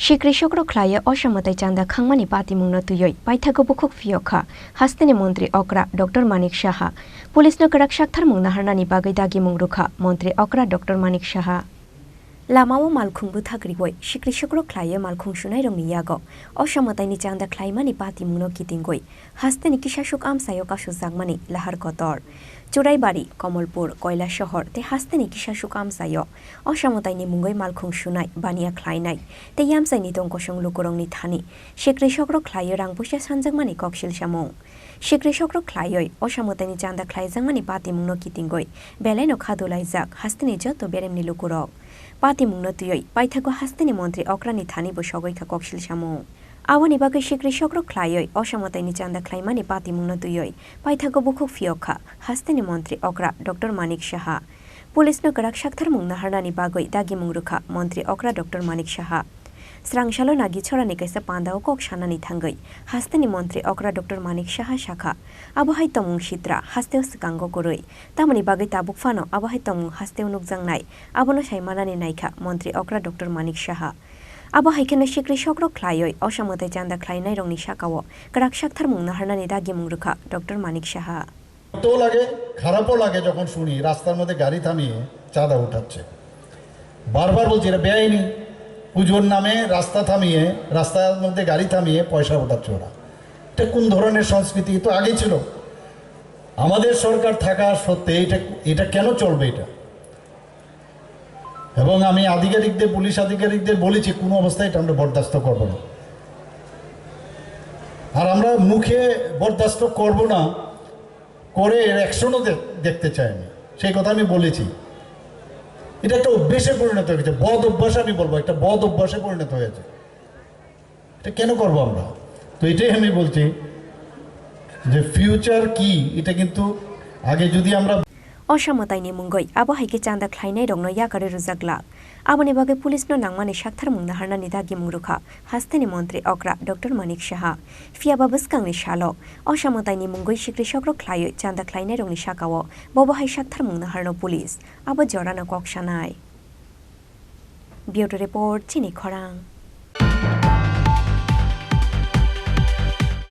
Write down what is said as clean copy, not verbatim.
Sikiri Khlaiwi Oshamotai Chanda Khangmani Patimung no tuyoi Paithago Bukuk Fiyokha Hasteni Montri Okra Dr. Manik Shaha Police no Kwrak Saktharmung Naharnani Bagai Dagimung Rwkha Montri Okra Dr. Manik Shaha Lamao Malkhungbu Thagriwoi Sikiri Khlaiwi Malkhung Khwlainairokni yago Oshamotai ni Chanda Khlaimani Patimung no kitingoi Hasteni Kishashuk Amsayo Kashu Zangmani Lahar Kotor Churaibari, Komolpur, Koila Shohor, te Hasteni Kishashuk Amsayo, Oshamotai ni Mungoi Malkhung Shunai, Bania Khlainai, te Yamsai ni Tongkoshong Lukurong ni Thani, Sikiri Khlaiwi Rangpusha Sanjangmani Kokshil Shamong. Sikiri Khlaiwi, Oshamotai ni Chanda Khlaizangmani Patimung no kitingoi, Belai no Khadulaizak, Hasteni Joto Berem ni Lukurok. Patimung no tuyoi, Paithago Hasteni Montri Okra ni Thani Boshogoi ka Kokshil Shamong. Awani bagai Sikiri Khlaiwi Oshamotai ni Chanda Khlaimani Patimung no tuyoi Paithago Bukuk Fiyokha Hasteni Montri Okra Dr. Manik Shaha Police no Kwrak Saktharmung Naharnani Bagai Dagimung Rwkha Montri Okra Dr. Manik Shaha Srangshalo nagi chorani kaisa pandao kok shanani thangai Hasteni Montri Okra Dr. Manik Shaha Shakha Abohai tomung shitra hasteo sikango koroi tamani bagai tabuk fano abohai tomung hasteo nukjangnai abono saimanani naikha Montri Okra Dr. Manik Shaha Abo haikeno Sikiri Khlaiwi Oshamotai Chanda Khwlainairokni Sakao Kwrak Saktharmung Naharnani Dagimung Rwkha Dr. Manik Shaha তো লাগে খারাপও লাগে যখন শুনি রাস্তার মধ্যে গাড়ি থামিয়ে চাঁদা উঠাচ্ছে বারবার বলছি এটা বেআইনি পুজোর নামে রাস্তা থামিয়ে রাস্তার মধ্যে গাড়ি থামিয়ে পয়সা উঠাচ্ছে ওরা এটা কোন ধরনের সংস্কৃতি তো আগে ছিল আমাদের সরকার থাকা সত্ত্বেও এটা কেন চলবে এটা এবং আমি আধিকারিকদের পুলিশ আধিকারিকদের বলেছি কোনো অবস্থায় এটা আমরা বরদাস্ত করব না আর আমরা মুখে বরদাস্ত করব না করে অ্যাকশনও দেখতে চাই আমি সেই কথা আমি বলেছি এটা একটা অভ্যাসে পরিণত হয়েছে বদ অভ্যাস আমি বলবো একটা বদ অভ্যাসে পরিণত হয়েছে এটা কেন করব আমরা তো এটাই আমি বলছি যে ফিউচার কি এটা কিন্তু আগে যদি আমরা Oshamotai ni Mungoi, Abo Haike Chanda Khwlainairokno yakare rujakla. Aboni bagai police no nangmani Saktharmung Naharnani Dagimung Rwkha, Hasteni Montri Okra Dr. Manik Shaha. Fiaba Buskangni Shalo, Oshamotai ni Mungoi Sikiri Khlaiwi Chanda Khwlainairokni Sakao, Bobo Hai Saktharmung Naharno police, Abo Jorana Kokshanai. Bureau report Chini Khorang.